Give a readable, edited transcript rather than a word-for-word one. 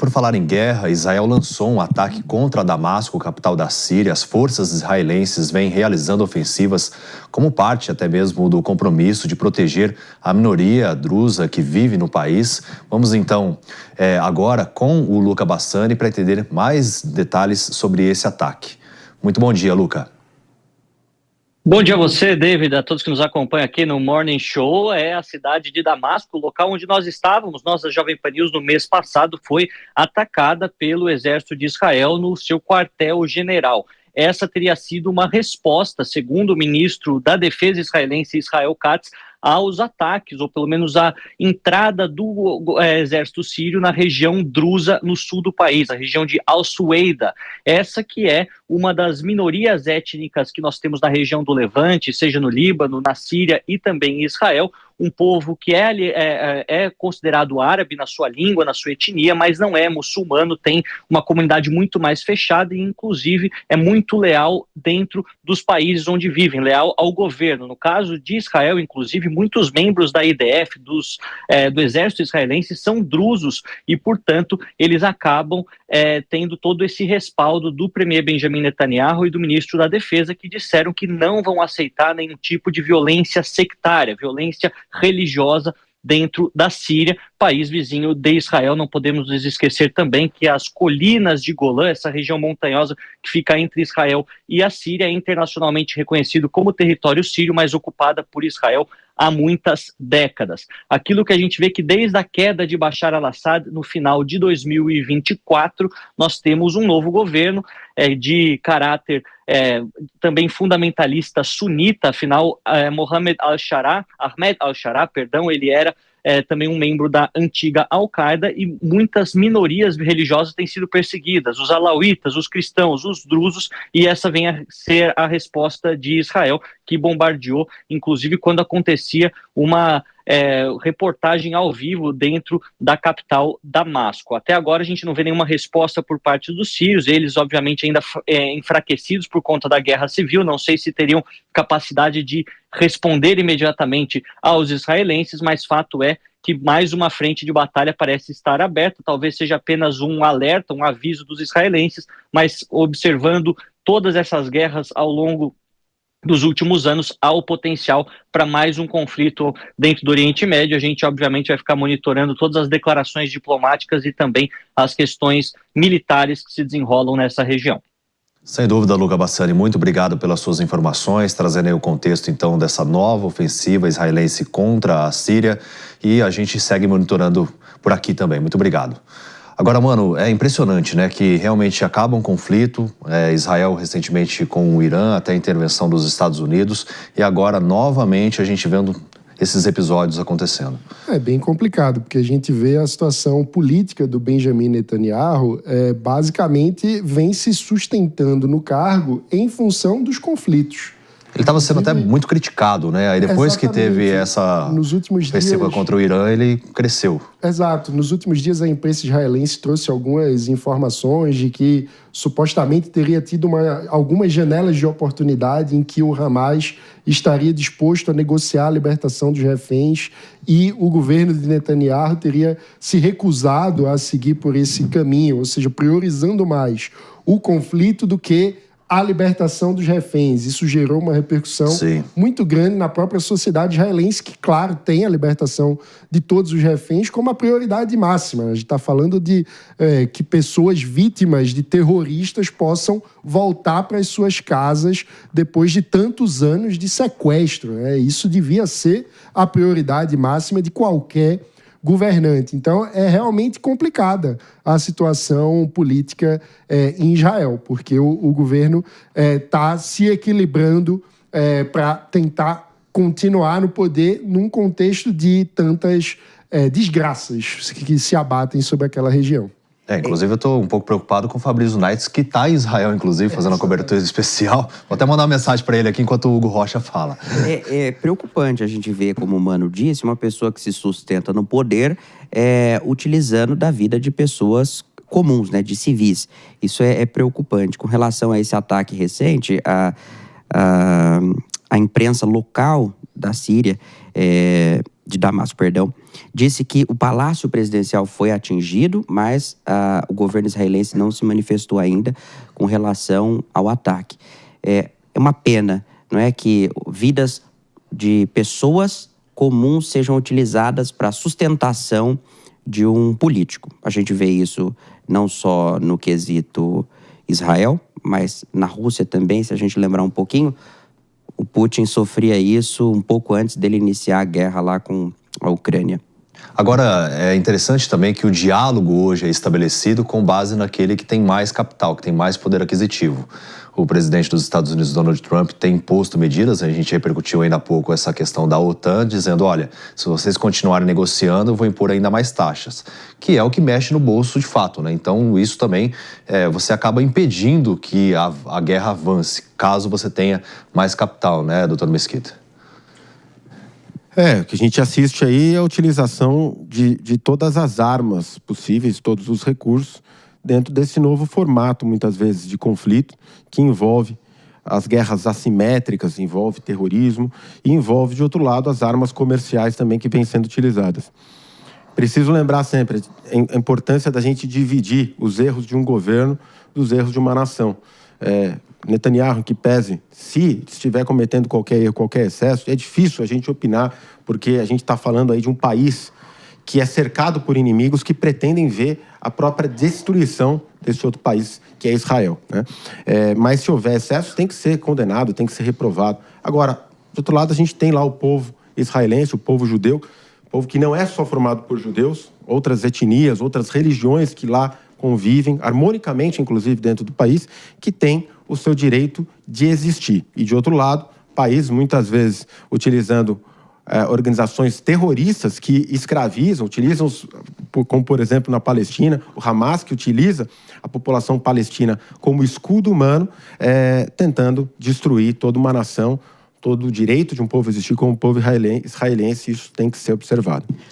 por falar em guerra, Israel lançou um ataque contra Damasco, capital da Síria. As forças israelenses vêm realizando ofensivas como parte até mesmo do compromisso de proteger a minoria drusa que vive no país. Vamos então agora com o Luca Bassani para entender mais detalhes sobre esse ataque. Muito bom dia, Luca. Bom dia a você, David, a todos que nos acompanham aqui no Morning Show. É a cidade de Damasco, o local onde nós estávamos. Nossa Jovem Pan News, no mês passado, foi atacada pelo exército de Israel no seu quartel-general. Essa teria sido uma resposta, segundo o ministro da Defesa israelense, Israel Katz, aos ataques, ou pelo menos a entrada do exército sírio na região drusa no sul do país, a região de Al-Sueida. Essa que é uma das minorias étnicas que nós temos na região do Levante, seja no Líbano, na Síria e também em Israel, um povo que é considerado árabe na sua língua, na sua etnia, mas não é muçulmano, tem uma comunidade muito mais fechada e, inclusive, é muito leal dentro dos países onde vivem, leal ao governo. No caso de Israel, inclusive, muitos membros da IDF, do exército israelense, são drusos e, portanto, eles acabam tendo todo esse respaldo do premier Benjamin Netanyahu e do ministro da Defesa, que disseram que não vão aceitar nenhum tipo de violência sectária, violência religiosa dentro da Síria, país vizinho de Israel. Não podemos nos esquecer também que as colinas de Golã, essa região montanhosa que fica entre Israel e a Síria, é internacionalmente reconhecido como território sírio, mas ocupada por Israel há muitas décadas. Aquilo que a gente vê que desde a queda de Bashar al-Assad, no final de 2024, nós temos um novo governo de caráter também fundamentalista sunita. Afinal, Ahmed al-Sharaa, ele era também um membro da antiga Al-Qaeda, e muitas minorias religiosas têm sido perseguidas, os alauítas, os cristãos, os drusos, e essa vem a ser a resposta de Israel, que bombardeou, inclusive quando acontecia uma reportagem ao vivo dentro da capital Damasco. Até agora a gente não vê nenhuma resposta por parte dos sírios, eles obviamente ainda enfraquecidos por conta da guerra civil, não sei se teriam capacidade de responder imediatamente aos israelenses, mas fato é que mais uma frente de batalha parece estar aberta. Talvez seja apenas um alerta, um aviso dos israelenses, mas observando todas essas guerras ao longo dos últimos anos, há o potencial para mais um conflito dentro do Oriente Médio. A gente, obviamente, vai ficar monitorando todas as declarações diplomáticas e também as questões militares que se desenrolam nessa região. Sem dúvida, Luca Bassani, muito obrigado pelas suas informações, trazendo aí o contexto, então, dessa nova ofensiva israelense contra a Síria, e a gente segue monitorando por aqui também. Muito obrigado. Agora, mano, é impressionante, né, que realmente acaba um conflito, Israel recentemente com o Irã, até a intervenção dos Estados Unidos, e agora, novamente, a gente vendo esses episódios acontecendo. É bem complicado, porque a gente vê a situação política do Benjamin Netanyahu, basicamente vem se sustentando no cargo em função dos conflitos. Ele estava sendo até muito criticado, né? Aí depois que teve essa ofensiva contra o Irã, ele cresceu. Exato. Nos últimos dias, a imprensa israelense trouxe algumas informações de que supostamente teria tido algumas janelas de oportunidade em que o Hamas estaria disposto a negociar a libertação dos reféns e o governo de Netanyahu teria se recusado a seguir por esse caminho, ou seja, priorizando mais o conflito do que a libertação dos reféns. Isso gerou uma repercussão muito grande na própria sociedade israelense, que, claro, tem a libertação de todos os reféns como a prioridade máxima. A gente está falando de que pessoas vítimas de terroristas possam voltar para as suas casas depois de tantos anos de sequestro. Isso devia ser a prioridade máxima de qualquer governante. Então, é realmente complicada a situação política em Israel, porque o governo está se equilibrando para tentar continuar no poder num contexto de tantas desgraças que se abatem sobre aquela região. Inclusive eu estou um pouco preocupado com o Fabrício Naits, que está em Israel, inclusive, fazendo uma cobertura especial. Vou até mandar uma mensagem para ele aqui enquanto o Hugo Rocha fala. É preocupante a gente ver, como o Mano disse, uma pessoa que se sustenta no poder utilizando da vida de pessoas comuns, né, de civis. Isso é preocupante. Com relação a esse ataque recente, a imprensa local da Síria de Damasco, perdão, disse que o palácio presidencial foi atingido, mas o governo israelense não se manifestou ainda com relação ao ataque. É uma pena, não é, que vidas de pessoas comuns sejam utilizadas para a sustentação de um político. A gente vê isso não só no quesito Israel, mas na Rússia também, se a gente lembrar um pouquinho, o Putin sofria isso um pouco antes dele iniciar a guerra lá com a Ucrânia. Agora, é interessante também que o diálogo hoje é estabelecido com base naquele que tem mais capital, que tem mais poder aquisitivo. O presidente dos Estados Unidos, Donald Trump, tem imposto medidas, a gente repercutiu ainda há pouco essa questão da OTAN, dizendo, olha, se vocês continuarem negociando, eu vou impor ainda mais taxas, que é o que mexe no bolso de fato, né? Então, isso também, você acaba impedindo que a guerra avance, caso você tenha mais capital, né, doutor Mesquita? O que a gente assiste aí é a utilização de todas as armas possíveis, todos os recursos, dentro desse novo formato, muitas vezes, de conflito, que envolve as guerras assimétricas, envolve terrorismo e envolve, de outro lado, as armas comerciais também que vêm sendo utilizadas. Preciso lembrar sempre a importância da gente dividir os erros de um governo dos erros de uma nação. Netanyahu, que pese, se estiver cometendo qualquer erro, qualquer excesso, é difícil a gente opinar, porque a gente está falando aí de um país que é cercado por inimigos que pretendem ver a própria destruição desse outro país, que é Israel, né? Mas se houver excesso, tem que ser condenado, tem que ser reprovado. Agora, do outro lado, a gente tem lá o povo israelense, o povo judeu, povo que não é só formado por judeus, outras etnias, outras religiões que lá convivem, harmonicamente, inclusive, dentro do país, que tem o seu direito de existir. E, de outro lado, país, muitas vezes, utilizando organizações terroristas que escravizam, utilizam, como, por exemplo, na Palestina, o Hamas, que utiliza a população palestina como escudo humano, tentando destruir toda uma nação, todo o direito de um povo existir como um povo israelense, isso tem que ser observado.